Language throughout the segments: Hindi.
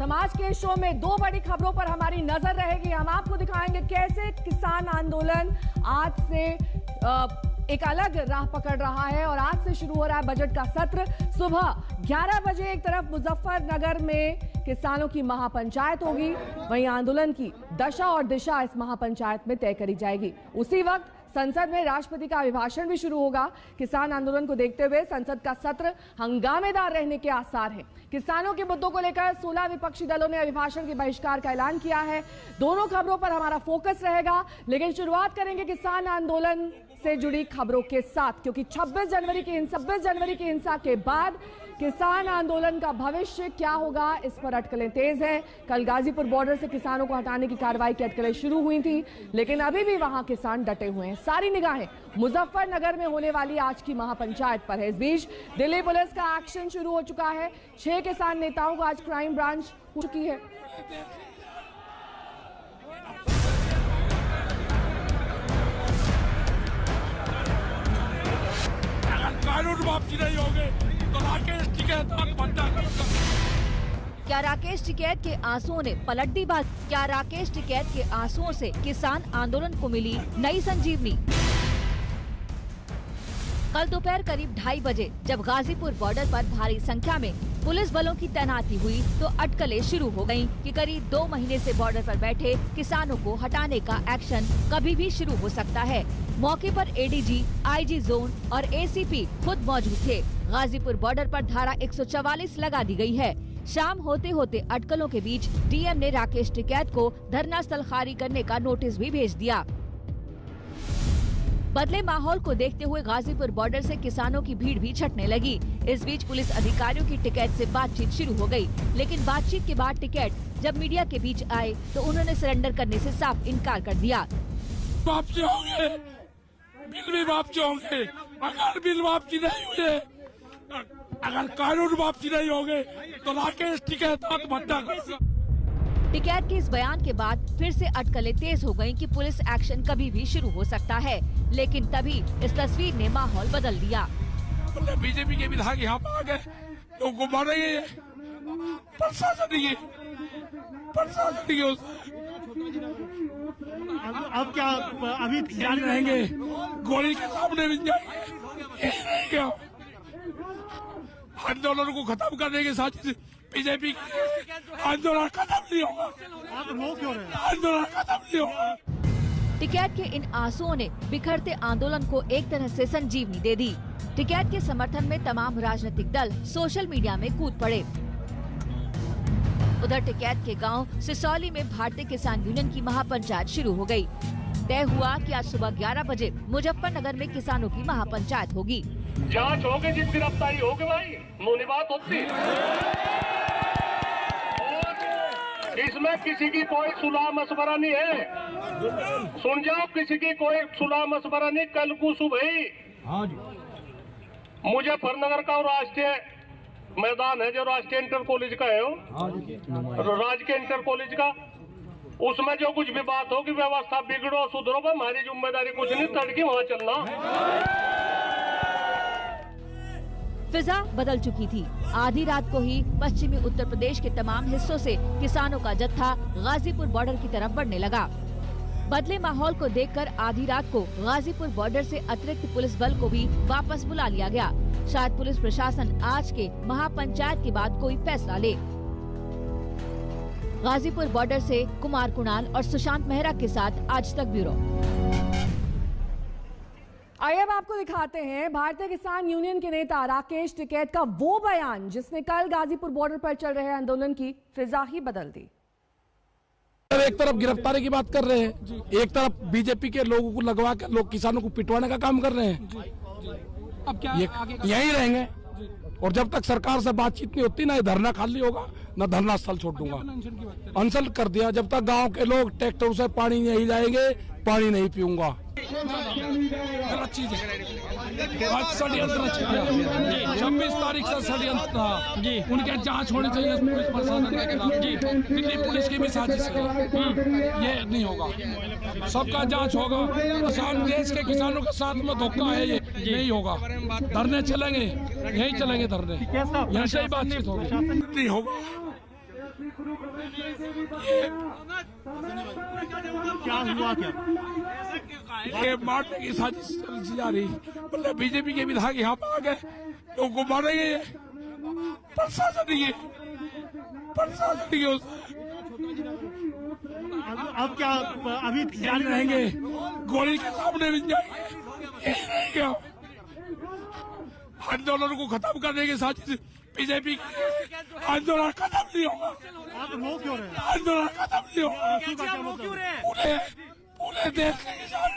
हम आज के शो में दो बड़ी खबरों पर हमारी नजर रहेगी। हम आपको दिखाएंगे कैसे किसान आंदोलन आज से एक अलग राह पकड़ रहा है और आज से शुरू हो रहा है बजट का सत्र। सुबह 11 बजे एक तरफ मुजफ्फरनगर में किसानों की महापंचायत होगी, वहीं आंदोलन की दशा और दिशा इस महापंचायत में तय करी जाएगी। उसी वक्त संसद में राष्ट्रपति का अभिभाषण भी शुरू होगा। किसान आंदोलन को देखते हुए संसद का सत्र हंगामेदार रहने के आसार हैं। किसानों के मुद्दों को लेकर 16 विपक्षी दलों ने अभिभाषण के बहिष्कार का ऐलान किया है। दोनों खबरों पर हमारा फोकस रहेगा, लेकिन शुरुआत करेंगे किसान आंदोलन से जुड़ी खबरों के साथ, क्योंकि 26 जनवरी की हिंसा के बाद किसान आंदोलन का भविष्य क्या होगा, इस पर अटकलें तेज हैं। कल गाजीपुर बॉर्डर से किसानों को हटाने की कार्रवाई की अटकलें शुरू हुई थी, लेकिन अभी भी वहां किसान डटे हुए हैं। सारी निगाहें मुजफ्फरनगर में होने वाली आज की महापंचायत पर है। इस बीच दिल्ली पुलिस का एक्शन शुरू हो चुका है। 6 किसान नेताओं को आज क्राइम ब्रांच हो चुकी है। कानून वापसी नहीं होंगे तो राकेश टिकैत क्या राकेश टिकैत के आंसुओं ने पलट दी बात? क्या राकेश टिकैत के आंसुओं से किसान आंदोलन को मिली नई संजीवनी? कल दोपहर करीब 2:30 बजे जब गाजीपुर बॉर्डर पर भारी संख्या में पुलिस बलों की तैनाती हुई तो अटकलें शुरू हो गयीं कि करीब 2 महीने से बॉर्डर पर बैठे किसानों को हटाने का एक्शन कभी भी शुरू हो सकता है। मौके पर एडीजी, आईजी जोन और एसीपी खुद मौजूद थे। गाजीपुर बॉर्डर पर धारा 144 लगा दी गई है। शाम होते होते अटकलों के बीच डीएम ने राकेश टिकैत को धरना स्थल खाली करने का नोटिस भी भेज दिया। बदले माहौल को देखते हुए गाजीपुर बॉर्डर से किसानों की भीड़ भी छटने लगी। इस बीच पुलिस अधिकारियों की टिकैत से बातचीत शुरू हो गई, लेकिन बातचीत के बाद टिकैत जब मीडिया के बीच आए तो उन्होंने सरेंडर करने से साफ इनकार कर दिया। वापसी होंगे, बिल भी वापसी होंगे। अगर बिल वापसी नहीं हुए, अगर कानून वापसी नहीं होंगे तो राकेश टिकैत आत्महत्या करेगा। टिकैत के इस बयान के बाद फिर से अटकलें तेज हो गयीं कि पुलिस एक्शन कभी भी शुरू हो सकता है, लेकिन तभी इस तस्वीर ने माहौल बदल दिया। बीजेपी के विधायक यहाँ पर आ गए, लोगों को मारेंगे। प्रशासन अब क्या अभी जारी रहेंगे, गोली के सामने भी जाएंगे। आंदोलन को खत्म करने के साथ बीजेपी आंदोलन खत्म नहीं होगा। आप रो क्यों रहे हैं? आंदोलन खत्म नहीं होगा। टिकैत के इन आंसुओं ने बिखरते आंदोलन को एक तरह से संजीवनी दे दी। टिकैत के समर्थन में तमाम राजनीतिक दल सोशल मीडिया में कूद पड़े। उधर टिकैत के गांव सिसौली में भारतीय किसान यूनियन की महापंचायत शुरू हो गई। तय हुआ कि आज सुबह 11 बजे मुजफ्फरनगर में किसानों की महापंचायत होगी। जांच होगी, जिस गिरफ्तारी होगी भाई मुनी बात होती। इसमें किसी की कोई सुलह मशवरा नहीं है। सुन जाओ, किसी की कोई सुलह मशवरा नहीं। कल को सुबह ही मुजफ्फरनगर का राष्ट्रीय मैदान है, जो राष्ट्रीय इंटर कॉलेज का है, राजकीय इंटर कॉलेज का, उसमें जो कुछ भी बात होगी, व्यवस्था बिगड़ो सुधरो, हमारी जिम्मेदारी कुछ नहीं, तड़की वहाँ चलना। फिजा बदल चुकी थी। आधी रात को ही पश्चिमी उत्तर प्रदेश के तमाम हिस्सों से किसानों का जत्था गाजीपुर बॉर्डर की तरफ बढ़ने लगा। बदले माहौल को देखकर आधी रात को गाजीपुर बॉर्डर से अतिरिक्त पुलिस बल को भी वापस बुला लिया गया। शायद पुलिस प्रशासन आज के महापंचायत के बाद कोई फैसला ले। गाजीपुर बॉर्डर से कुमार कुणाल और सुशांत मेहरा के साथ आज तक ब्यूरो। आइए अब आपको दिखाते हैं भारतीय किसान यूनियन के नेता राकेश टिकैत का वो बयान जिसने कल गाजीपुर बॉर्डर पर चल रहे आंदोलन की फिजा ही बदल दी। एक तरफ गिरफ्तारी की बात कर रहे हैं, एक तरफ बीजेपी के लोगों को लगवा कर लोग किसानों को पिटवाने का काम कर रहे हैं। अब क्या यही रहेंगे और जब तक सरकार से बातचीत नहीं होती, ना धरना खाली होगा, ना धरना स्थल छोड़ दूंगा। अनशन कर दिया, जब तक गांव के लोग ट्रैक्टर से पानी नहीं जाएंगे, पानी नहीं पीऊंगा। गलत चीज है। आज षड्यंत्र रच गया। 26 तारीख से षड्यंत्र था जी, उनके जांच होनी चाहिए पुलिस प्रशासन के खिलाफ जी। दिल्ली पुलिस की भी साजिश है, ये नहीं होगा। सबका जांच होगा। किसान देश के किसानों के साथ में धोखा है, ये नहीं होगा। धरने चलेंगे, यही चलेंगे धरने, यहाँ से ही बातचीत होगी। नहीं होगा, क्या हुआ क्या? ये मारने की साजिश चली जा रही, मतलब बीजेपी के विधायक यहाँ पर आ गए, लोगों को मारेंगे। ये प्रशासन अब क्या अभी जारी रहेंगे, गोली के सामने भी जाएंगे। आंदोलन को खत्म करने की साजिश बीजेपी की। आंदोलन खत्म नहीं होगा। आप रो क्यों रहे हैं? आंदोलन खत्म नहीं होगा। पूरे देश के किसान,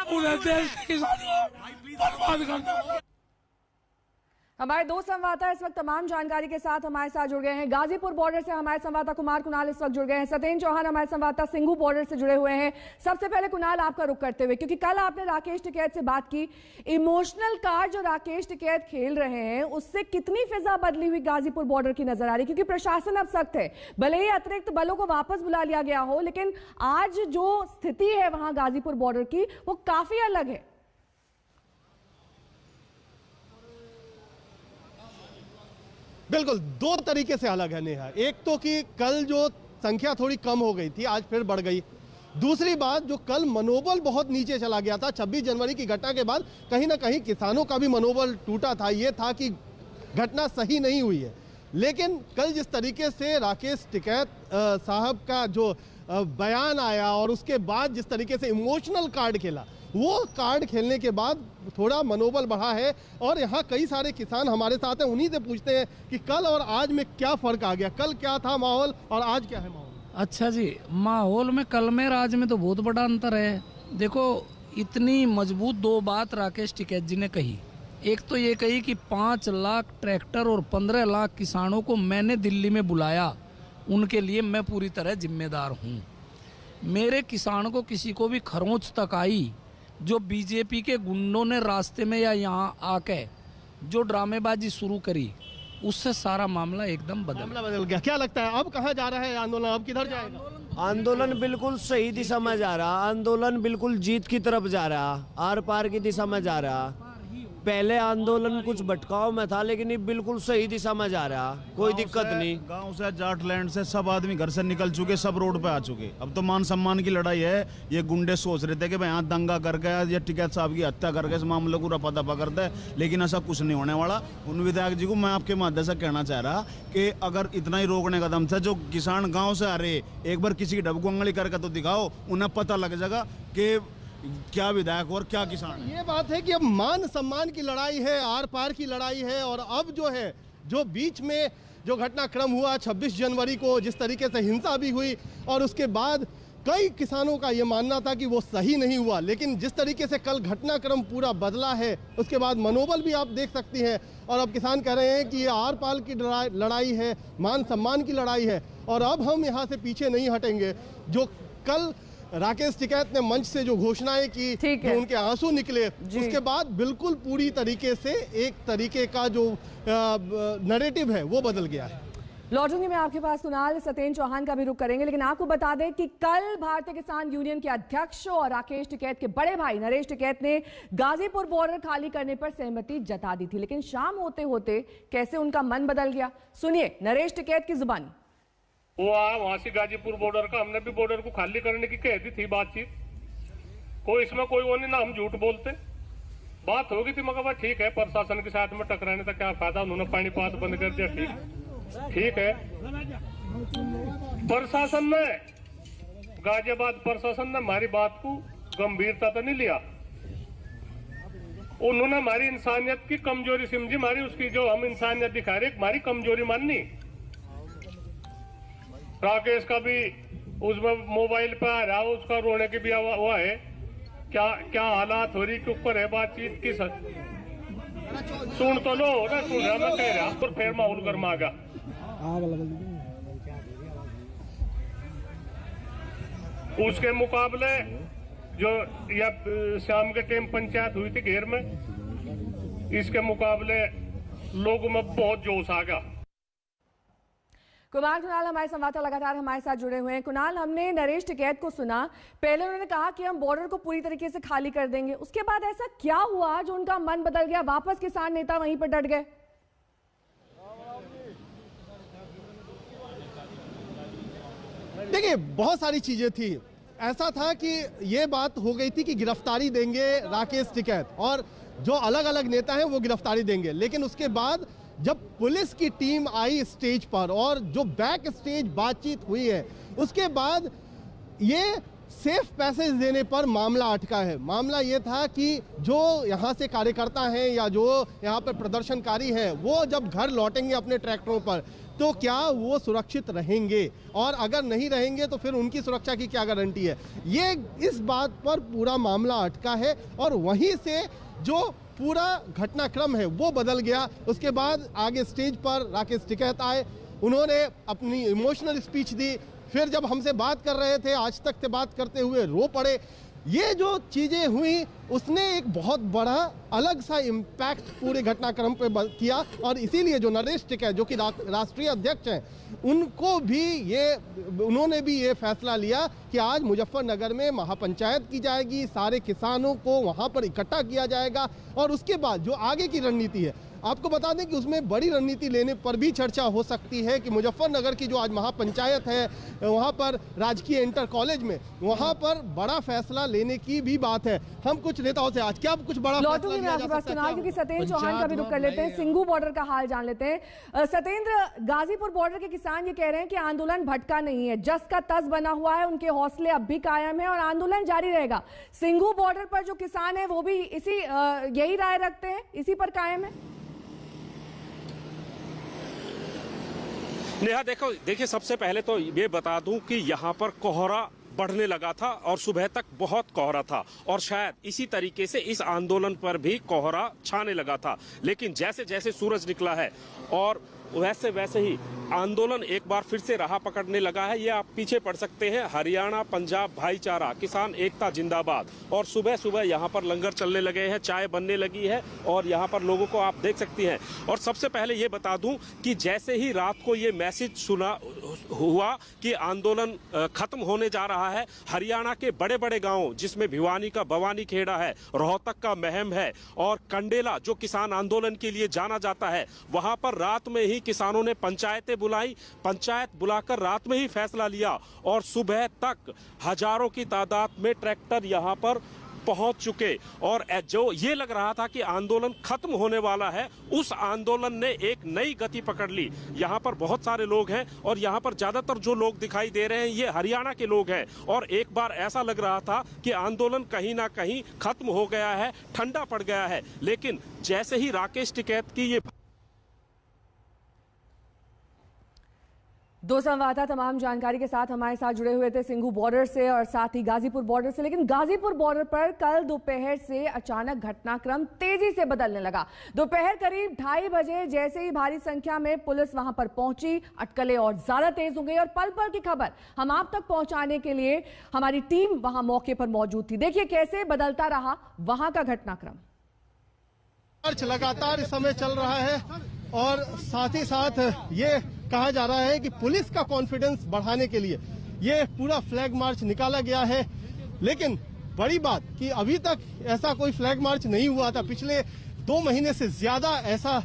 पूरे देश के किसानों को बर्बाद करना। हमारे दो संवाददाता इस वक्त तमाम जानकारी के साथ हमारे साथ जुड़ गए हैं। गाजीपुर बॉर्डर से हमारे संवाददाता कुमार कुणाल इस वक्त जुड़ गए हैं। सत्येंद्र चौहान हमारे संवाददाता सिंघू बॉर्डर से जुड़े हुए हैं। सबसे पहले कुणाल, आपका रुख करते हुए, क्योंकि कल आपने राकेश टिकैत से बात की, इमोशनल कार्ड जो राकेश टिकैत खेल रहे हैं उससे कितनी फिजा बदली हुई गाजीपुर बॉर्डर की नजर आ रही, क्योंकि प्रशासन अब सख्त है। भले ही अतिरिक्त बलों को वापस बुला लिया गया हो, लेकिन आज जो स्थिति है वहां गाजीपुर बॉर्डर की वो काफी अलग है। बिल्कुल दो तरीके से अलग है नेहा। एक तो कि कल जो संख्या थोड़ी कम हो गई थी, आज फिर बढ़ गई। दूसरी बात, जो कल मनोबल बहुत नीचे चला गया था 26 जनवरी की घटना के बाद, कहीं ना कहीं किसानों का भी मनोबल टूटा था। ये था कि घटना सही नहीं हुई है। लेकिन कल जिस तरीके से राकेश टिकैत साहब का जो बयान आया और उसके बाद जिस तरीके से इमोशनल कार्ड खेला, वो कार्ड खेलने के बाद थोड़ा मनोबल बढ़ा है। और यहाँ कई सारे किसान हमारे साथ हैं, उन्हीं से पूछते हैं कि कल और आज में क्या फर्क आ गया, कल क्या था माहौल और आज क्या है माहौल। अच्छा जी, माहौल में कल में आज में तो बहुत बड़ा अंतर है। देखो, इतनी मजबूत दो बात राकेश टिकैत जी ने कही। एक तो ये कही कि 5 लाख ट्रैक्टर और 15 लाख किसानों को मैंने दिल्ली में बुलाया, उनके लिए मैं पूरी तरह जिम्मेदार हूँ। मेरे किसान को किसी को भी खरोंच तक आई, जो बीजेपी के गुंडों ने रास्ते में या यहाँ आके जो ड्रामेबाजी शुरू करी, उससे सारा मामला एकदम बदल गया। क्या लगता है अब कहाँ जा रहा है आंदोलन, अब किधर जाएगा? आंदोलन बिल्कुल सही दिशा में जा रहा, आंदोलन बिल्कुल जीत की तरफ जा रहा, आर पार की दिशा में जा रहा। पहले आंदोलन कुछ भटकाव में था, लेकिन ये बिल्कुल सही दिशा में जा रहा, कोई दिक्कत नहीं। गांव से जाटलैंड से सब आदमी घर से निकल चुके, सब रोड पे आ चुके। अब तो मान सम्मान की लड़ाई है। ये गुंडे सोच रहे थे कि भाई यहाँ दंगा करके या टिकैत साहब की हत्या करके इस मामले को रफा दफा करते हैं, लेकिन ऐसा कुछ नहीं होने वाला। उन विधायक जी को मैं आपके माध्यम से कहना चाह रहा कि अगर इतना ही रोकने का दम था, जो किसान गाँव से आ रहे, एक बार किसी की डबको अंगली करके तो दिखाओ, उन्हें पता लग जाएगा कि क्या विधायक और क्या किसान है। ये बात है कि अब मान सम्मान की लड़ाई है, आर पार की लड़ाई है। और अब जो है, जो बीच में जो घटनाक्रम हुआ 26 जनवरी को, जिस तरीके से हिंसा भी हुई और उसके बाद कई किसानों का ये मानना था कि वो सही नहीं हुआ, लेकिन जिस तरीके से कल घटनाक्रम पूरा बदला है, उसके बाद मनोबल भी आप देख सकती हैं। और अब किसान कह रहे हैं कि ये आर पार की लड़ाई है, मान सम्मान की लड़ाई है और अब हम यहाँ से पीछे नहीं हटेंगे। जो कल राकेश टिकैत ने मंच से जो घोषणाएं की, जो उनके आंसू निकले, उसके बाद बिल्कुल पूरी तरीके से एक तरीके का जो नैरेटिव है वो बदल गया है। लौटूंगी मैं आपके पास कुणाल, सत्येंद्र चौहान का भी रुख करेंगे, लेकिन आपको बता दें कि कल भारतीय किसान यूनियन के अध्यक्ष और राकेश टिकैत के बड़े भाई नरेश टिकैत ने गाजीपुर बॉर्डर खाली करने पर सहमति जता दी थी, लेकिन शाम होते होते कैसे उनका मन बदल गया, सुनिए नरेश टिकैत की जुबानी। वो वहां से गाजीपुर बॉर्डर का, हमने भी बॉर्डर को खाली करने की कह दी थी बातचीत, कोई इसमें कोई वो नहीं ना, हम झूठ बोलते, बात होगी थी। मगर ठीक है, प्रशासन के साथ में टकराने का क्या फायदा, उन्होंने पानीपत बंद कर दिया, ठीक है। प्रशासन ने, गाजियाबाद प्रशासन ने हमारी बात को गंभीरता तो नहीं लिया, उन्होंने हमारी इंसानियत की कमजोरी समझी, हमारी उसकी जो हम इंसानियत दिखा रहे हमारी कमजोरी माननी। राकेश का भी उसमें मोबाइल पे आ रहा, उसका रोने की भी हुआ है, क्या क्या हालात हो रही के ऊपर है बातचीत की। सुन तो लो ना, सुन रहा मैं कह रहा, और फिर माहौल गर्मा गया। उसके मुकाबले जो या शाम के टाइम पंचायत हुई थी घेर में, इसके मुकाबले लोगों में बहुत जोश आ गया। कुमार कुणाल हमारे संवाददाता लगातार हमारे साथ जुड़े हुए हैं। कुणाल, हमने नरेश टिकैत को सुना, पहले उन्होंने कहा कि हम बॉर्डर को पूरी तरीके से खाली कर देंगे, उसके बाद ऐसा क्या हुआ जो उनका मन बदल गया, वापस किसान नेता वहीं पर डट गए? देखिए बहुत सारी चीजें थी। ऐसा था कि ये बात हो गई थी कि गिरफ्तारी देंगे राकेश टिकैत और जो अलग अलग नेता हैं वो गिरफ्तारी देंगे, लेकिन उसके बाद जब पुलिस की टीम आई स्टेज पर और जो बैक स्टेज बातचीत हुई है उसके बाद ये सेफ पैसेज देने पर मामला अटका है। मामला ये था कि जो यहाँ से कार्यकर्ता हैं या जो यहाँ पर प्रदर्शनकारी हैं वो जब घर लौटेंगे अपने ट्रैक्टरों पर तो क्या वो सुरक्षित रहेंगे, और अगर नहीं रहेंगे तो फिर उनकी सुरक्षा की क्या गारंटी है। ये इस बात पर पूरा मामला अटका है और वहीं से जो पूरा घटनाक्रम है वो बदल गया। उसके बाद आगे स्टेज पर राकेश टिकैत आए, उन्होंने अपनी इमोशनल स्पीच दी, फिर जब हमसे बात कर रहे थे आज तक से बात करते हुए रो पड़े। ये जो चीज़ें हुई उसने एक बहुत बड़ा अलग सा इम्पैक्ट पूरे घटनाक्रम पे किया और इसीलिए जो नरेश टिकैत जो कि राष्ट्रीय अध्यक्ष हैं उनको भी उन्होंने भी ये फैसला लिया कि आज मुजफ्फरनगर में महापंचायत की जाएगी, सारे किसानों को वहाँ पर इकट्ठा किया जाएगा और उसके बाद जो आगे की रणनीति है आपको बता दें कि उसमें बड़ी रणनीति लेने पर भी चर्चा हो सकती है कि मुजफ्फरनगर की जो आज महापंचायत है वहां पर राजकीय इंटर कॉलेज में वहां पर बड़ा फैसला लेने की भी बात है। हम कुछ नेताओं से आज क्या कुछ बड़ा लौटूंगी मैं आपके पास चुनाव, क्योंकि सत्येंद्र चौहान का भी रुख कर लेते हैं, सिंघू बॉर्डर का हाल जान लेते हैं। सत्येंद्र, गाजीपुर बॉर्डर के किसान ये कह रहे हैं कि आंदोलन भटका नहीं है, जस का तस बना हुआ है, उनके हौसले अब भी कायम है और आंदोलन जारी रहेगा। सिंघू बॉर्डर पर जो किसान है वो भी यही राय रखते हैं, इसी पर कायम है। नेहा देखिए सबसे पहले तो ये बता दूं कि यहाँ पर कोहरा बढ़ने लगा था और सुबह तक बहुत कोहरा था और शायद इसी तरीके से इस आंदोलन पर भी कोहरा छाने लगा था, लेकिन जैसे जैसे सूरज निकला है और वैसे वैसे ही आंदोलन एक बार फिर से राह पकड़ने लगा है। ये आप पीछे पढ़ सकते हैं, हरियाणा पंजाब भाईचारा किसान एकता जिंदाबाद, और सुबह सुबह यहाँ पर लंगर चलने लगे हैं, चाय बनने लगी है और यहाँ पर लोगों को आप देख सकती हैं। और सबसे पहले ये बता दूं कि जैसे ही रात को ये मैसेज सुना हुआ कि आंदोलन खत्म होने जा रहा है, हरियाणा के बड़े बड़े गाँव जिसमें भिवानी का भवानी खेड़ा है, रोहतक का महम है और कंडेला जो किसान आंदोलन के लिए जाना जाता है, वहां पर रात में ही किसानों ने पंचायतें बुलाई, पंचायत बुलाकर रात में ही फैसला लिया और सुबह तक हजारों की तादाद में ट्रैक्टर यहां पर पहुंच चुके और जो ये लग रहा था कि आंदोलन खत्म होने वाला है, उस आंदोलन ने एक नई गति पकड़ ली। यहाँ पर बहुत सारे लोग हैं और यहाँ पर ज्यादातर जो लोग दिखाई दे रहे हैं ये हरियाणा के लोग हैं और एक बार ऐसा लग रहा था कि आंदोलन कहीं ना कहीं खत्म हो गया है, ठंडा पड़ गया है, लेकिन जैसे ही राकेश टिकैत की ये दो संवाददाता तमाम जानकारी के साथ हमारे साथ जुड़े हुए थे सिंघू बॉर्डर से और साथ ही गाजीपुर बॉर्डर से, लेकिन गाजीपुर बॉर्डर पर कल दोपहर से अचानक घटनाक्रम तेजी से बदलने लगा। दोपहर करीब 2:30 बजे जैसे ही भारी संख्या में पुलिस वहां पर पहुंची, अटकलें और ज्यादा तेज हो गई और पल पल की खबर हम आप तक पहुंचाने के लिए हमारी टीम वहां मौके पर मौजूद थी। देखिए कैसे बदलता रहा वहां का घटनाक्रम। लगातार इस समय चल रहा है और साथ ही साथ ये कहा जा रहा है कि पुलिस का कॉन्फिडेंस बढ़ाने के लिए ये पूरा फ्लैग मार्च निकाला गया है, लेकिन बड़ी बात कि अभी तक ऐसा कोई फ्लैग मार्च नहीं हुआ था। पिछले 2 महीने से ज्यादा ऐसा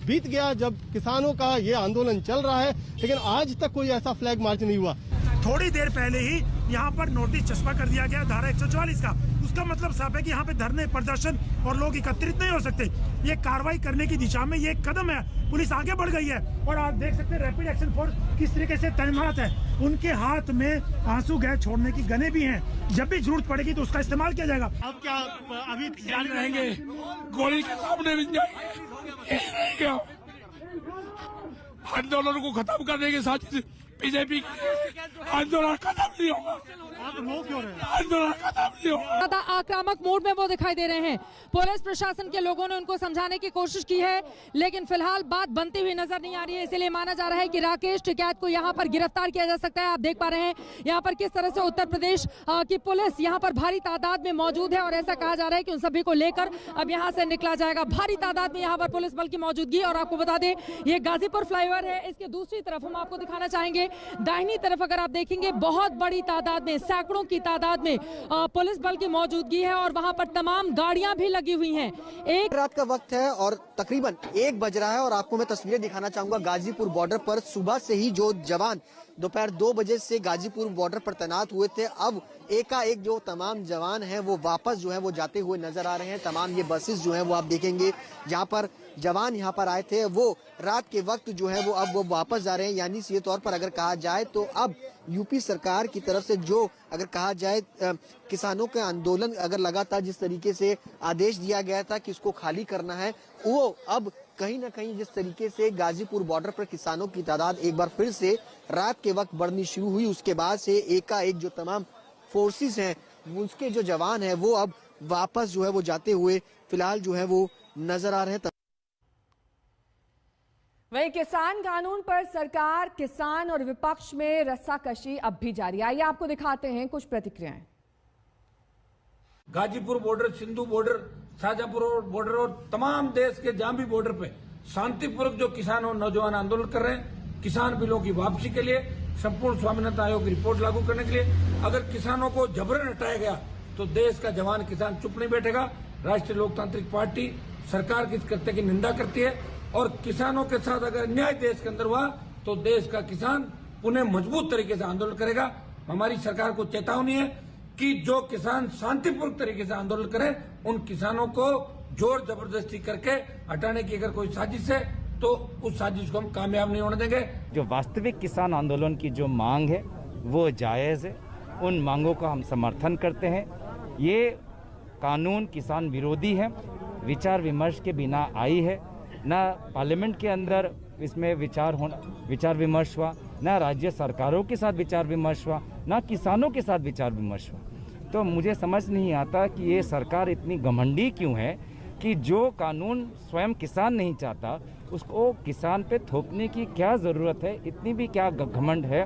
बीत गया जब किसानों का ये आंदोलन चल रहा है, लेकिन आज तक कोई ऐसा फ्लैग मार्च नहीं हुआ। थोड़ी देर पहले ही यहाँ पर नोटिस चस्पा कर दिया गया धारा 144 का। उसका मतलब साफ है कि यहाँ पे धरने प्रदर्शन और लोग एकत्रित नहीं हो सकते। ये कार्रवाई करने की दिशा में ये एक कदम है, पुलिस आगे बढ़ गई है और आप देख सकते हैं रैपिड एक्शन फोर्स किस तरीके से तैनात है। उनके हाथ में आंसू गैस छोड़ने की गने भी हैं, जब भी जरूरत पड़ेगी तो उसका इस्तेमाल किया जाएगा। अब क्या अभी रहेंगे गोली के सामने भी क्या आंदोलन को खत्म करने के साथ बीजेपी आंदोलन खत्म नहीं होगा। आप रो क्यों रहे हैं? आंदोलन खत्म नहीं होगा। ज्यादा आक्रामक मोड में वो दिखाई दे रहे हैं। पुलिस प्रशासन के लोगों ने उनको समझाने की कोशिश की है, लेकिन फिलहाल बात बनती हुई नजर नहीं आ रही है। इसलिए माना जा रहा है कि राकेश टिकैत को यहाँ पर गिरफ्तार किया जा सकता है। आप देख पा रहे हैं यहाँ पर किस तरह से उत्तर प्रदेश की पुलिस यहाँ पर भारी तादाद में मौजूद है और ऐसा कहा जा रहा है कि उन सभी को लेकर अब यहाँ से निकला जाएगा। भारी तादाद में यहाँ पर पुलिस बल की मौजूदगी। और आपको बता दें ये गाजीपुर फ्लाईओवर है, इसके दूसरी तरफ हम आपको दिखाना चाहेंगे, दाहिनी तरफ अगर आप देखेंगे बहुत बड़ी तादाद में, सैकड़ों की तादाद में पुलिस बल की मौजूदगी है और वहां पर तमाम गाड़ियां भी लगी हुई हैं। एक रात का वक्त है और तकरीबन 1 बज रहा है और आपको मैं तस्वीरें दिखाना चाहूंगा गाजीपुर बॉर्डर पर। सुबह से ही जो जवान दोपहर 2 बजे से गाजीपुर बॉर्डर पर तैनात हुए थे, अब एकाएक जो तमाम जवान हैं वो वापस जो है वो जाते हुए नजर आ रहे हैं। तमाम ये बसेस जो हैं वो आप देखेंगे जहां पर जवान यहाँ पर आए थे वो रात के वक्त जो है वो अब वो वापस जा रहे हैं। यानी सीधे तौर पर अगर कहा जाए तो अब यूपी सरकार की तरफ से जो अगर कहा जाए किसानों के आंदोलन अगर लगातार जिस तरीके से आदेश दिया गया था कि इसको खाली करना है, वो अब कहीं ना कहीं जिस तरीके से गाजीपुर बॉर्डर पर किसानों की तादाद एक बार फिर से रात के वक्त बढ़नी शुरू हुई, उसके बाद से एकाएक जो तमाम फोर्सेस हैं उसके जो जवान हैं वो अब वापस जो है वो जाते हुए फिलहाल जो है वो नजर आ रहे हैं। वहीं किसान कानून पर सरकार, किसान और विपक्ष में रस्साकशी अब भी जारी। आइए आपको दिखाते हैं कुछ प्रतिक्रियाएं। Ghazipur border, Sindhu border, Shahjahanpur border और तमाम देश के जहां भी बॉर्डर पे शांतिपूर्वक जो किसान और नौजवान आंदोलन कर रहे हैं, किसान बिलों की वापसी के लिए, संपूर्ण स्वामीनाथन आयोग की रिपोर्ट लागू करने के लिए, अगर किसानों को जबरन हटाया गया तो देश का जवान किसान चुप नहीं बैठेगा। राष्ट्रीय लोकतांत्रिक पार्टी सरकार की इस कृत्य की निंदा करती है और किसानों के साथ अगर अन्याय देश के अंदर हुआ तो देश का किसान पुनः मजबूत तरीके से आंदोलन करेगा। हमारी सरकार को चेतावनी है कि जो किसान शांतिपूर्वक तरीके से आंदोलन करें, उन किसानों को जोर जबरदस्ती करके हटाने की अगर कोई साजिश है तो उस साजिश को हम कामयाब नहीं होने देंगे। जो वास्तविक किसान आंदोलन की जो मांग है वो जायज है, उन मांगों का हम समर्थन करते हैं। ये कानून किसान विरोधी है, विचार विमर्श के बिना आई है, न पार्लियामेंट के अंदर इसमें विचार विमर्श हुआ, न राज्य सरकारों के साथ विचार विमर्श हुआ, न किसानों के साथ विचार विमर्श हुआ। तो मुझे समझ नहीं आता कि ये सरकार इतनी घमंडी क्यों है कि जो कानून स्वयं किसान नहीं चाहता उसको किसान पे थोपने की क्या जरूरत है, इतनी भी क्या घमंड है।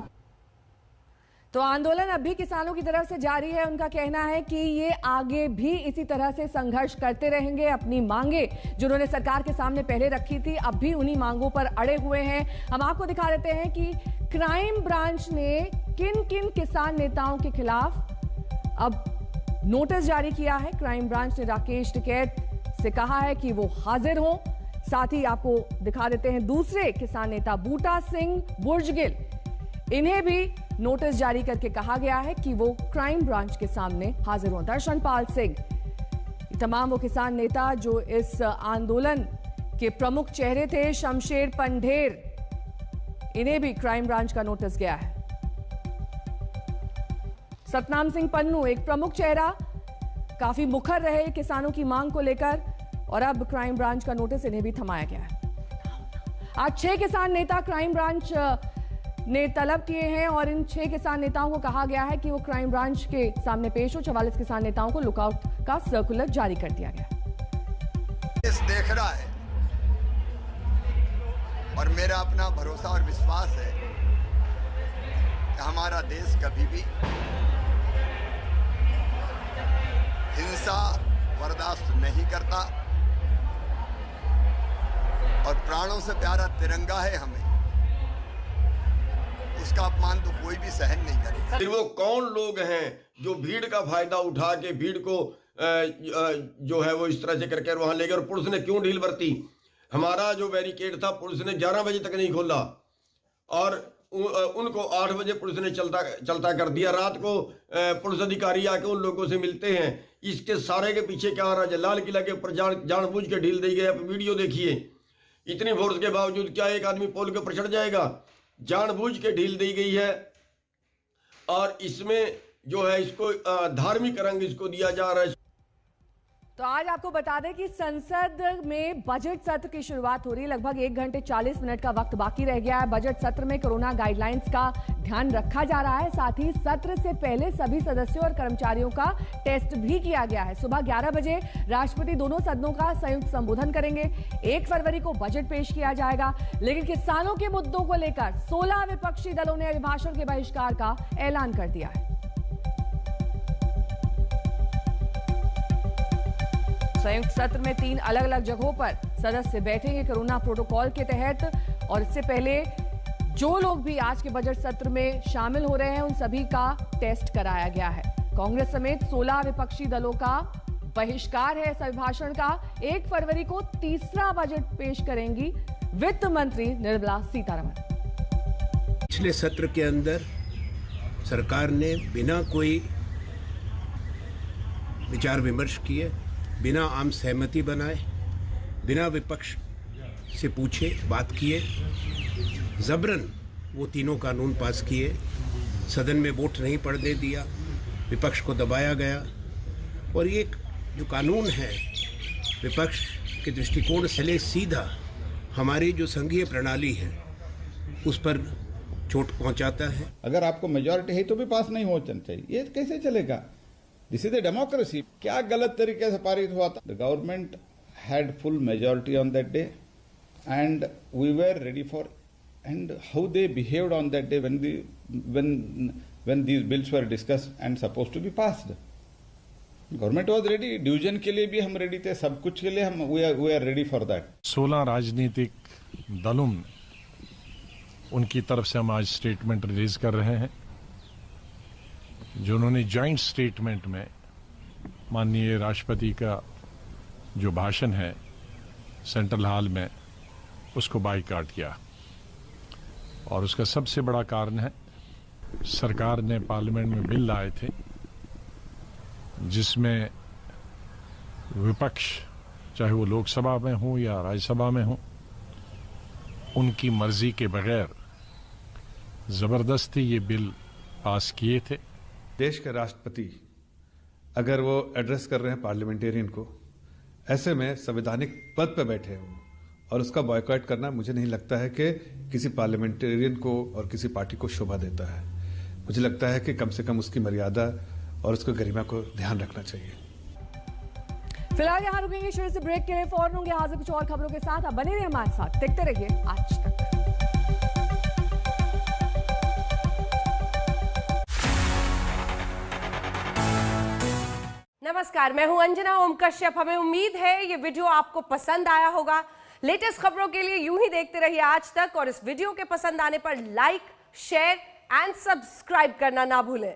तो आंदोलन अब भी किसानों की तरफ से जारी है। उनका कहना है कि ये आगे भी इसी तरह से संघर्ष करते रहेंगे। अपनी मांगे जो उन्होंने सरकार के सामने पहले रखी थी, अब भी उन्हीं मांगों पर अड़े हुए हैं। हम आपको दिखा देते हैं कि क्राइम ब्रांच ने किन किन किसान नेताओं के खिलाफ अब नोटिस जारी किया है। क्राइम ब्रांच ने राकेश टिकैत से कहा है कि वो हाजिर हो। साथ ही आपको दिखा देते हैं दूसरे किसान नेता बूटा सिंह बुर्जगिल, इन्हें भी नोटिस जारी करके कहा गया है कि वो क्राइम ब्रांच के सामने हाजिर हों। दर्शन पाल सिंह, तमाम वो किसान नेता जो इस आंदोलन के प्रमुख चेहरे थे, शमशेर पंढेर, इन्हें भी क्राइम ब्रांच का नोटिस गया है। सतनाम सिंह पन्नू एक प्रमुख चेहरा, काफी मुखर रहे किसानों की मांग को लेकर, और अब क्राइम ब्रांच का नोटिस इन्हें भी थमाया गया है। आज 6 किसान नेता क्राइम ब्रांच ने तलब किए हैं और इन 6 किसान नेताओं को कहा गया है कि वो क्राइम ब्रांच के सामने पेश हो। 44 किसान नेताओं को लुकआउट का सर्कुलर जारी कर दिया गया। देख रहा है और मेरा अपना भरोसा और विश्वास है कि हमारा देश कभी भी हिंसा बर्दाश्त नहीं करता और प्राणों से प्यारा तिरंगा है हमें, उसका अपमान तो कोई भी सहन नहीं करेगा। फिर वो कौन लोग हैं जो भीड़ का फायदा उठा के भीड़ को जो है वो इस तरह से करके वहां ले गए, और पुलिस ने क्यों ढील बरती? हमारा जो बैरिकेड था पुलिस ने 11 बजे तक नहीं खोला और उनको 8 बजे पुलिस ने चलता कर दिया। रात को पुलिस अधिकारी आके उन लोगों से मिलते हैं। इसके सारे के पीछे क्या आ रहा है? लाल किला के ऊपर जानबूझ के ढील दी गई। आप वीडियो देखिए, इतनी फोर्स के बावजूद क्या एक आदमी पोल के ऊपर चढ़ जाएगा? जानबूझ के ढील दी गई है और इसमें जो है इसको धार्मिक रंग इसको दिया जा रहा है। तो आज आपको बता दें कि संसद में बजट सत्र की शुरुआत हो रही है। लगभग 1 घंटे 40 मिनट का वक्त बाकी रह गया है। बजट सत्र में कोरोना गाइडलाइंस का ध्यान रखा जा रहा है। साथ ही सत्र से पहले सभी सदस्यों और कर्मचारियों का टेस्ट भी किया गया है। सुबह 11 बजे राष्ट्रपति दोनों सदनों का संयुक्त संबोधन करेंगे। 1 फरवरी को बजट पेश किया जाएगा। लेकिन किसानों के मुद्दों को लेकर 16 विपक्षी दलों ने अभिभाषण के बहिष्कार का ऐलान कर दिया है। संयुक्त सत्र में 3 अलग अलग जगहों पर सदस्य बैठेंगे कोरोना प्रोटोकॉल के तहत, और इससे पहले जो लोग भी आज के बजट सत्र में शामिल हो रहे हैं उन सभी का टेस्ट कराया गया है। कांग्रेस समेत 16 विपक्षी दलों का बहिष्कार है इस अभिभाषण का। 1 फरवरी को तीसरा बजट पेश करेंगी वित्त मंत्री निर्मला सीतारमण। पिछले सत्र के अंदर सरकार ने बिना कोई विचार विमर्श किए, बिना आम सहमति बनाए, बिना विपक्ष से पूछे बात किए, जबरन वो तीनों कानून पास किए, सदन में वोट नहीं पड़ने दिया, विपक्ष को दबाया गया। और ये जो कानून है विपक्ष के दृष्टिकोण से सीधा हमारी जो संघीय प्रणाली है उस पर चोट पहुंचाता है। अगर आपको मेजॉरिटी है तो भी पास नहीं होना चाहिए, ये कैसे चलेगा? This is the democracy. क्या गलत तरीके से पारित हुआ था? The government had full majority on that day and we were ready for, and how they behaved on that day when these bills were discussed and supposed to be passed. Government was ready, division के लिए भी हम रेडी थे, सब कुछ के लिए हम we are ready for that. 16 राजनीतिक दलों उनकी तरफ से हम आज स्टेटमेंट रिलीज कर रहे हैं, जो उन्होंने जॉइंट स्टेटमेंट में माननीय राष्ट्रपति का जो भाषण है सेंट्रल हॉल में उसको बायकॉट किया। और उसका सबसे बड़ा कारण है सरकार ने पार्लियामेंट में बिल लाए थे जिसमें विपक्ष, चाहे वो लोकसभा में हो या राज्यसभा में हो, उनकी मर्जी के बगैर जबरदस्ती ये बिल पास किए थे। देश के राष्ट्रपति अगर वो एड्रेस कर रहे हैं पार्लियामेंटेरियन को, ऐसे में संवैधानिक पद पर बैठे हों और उसका बॉयकॉट करना मुझे नहीं लगता है कि किसी पार्लियामेंटेरियन को और किसी पार्टी को शोभा देता है। मुझे लगता है कि कम से कम उसकी मर्यादा और उसको गरिमा को ध्यान रखना चाहिए। फिलहाल यहाँ रुकेंगे शुरू से ब्रेक के लिए, फौरन होंगे हाजिर कुछ और खबरों के साथ। आप बने रहिए हमारे साथ, देखते रहिए आज तक। नमस्कार, मैं हूं अंजना ओम कश्यप। हमें उम्मीद है ये वीडियो आपको पसंद आया होगा। लेटेस्ट खबरों के लिए यूं ही देखते रहिए आज तक, और इस वीडियो के पसंद आने पर लाइक, शेयर एंड सब्सक्राइब करना ना भूलें।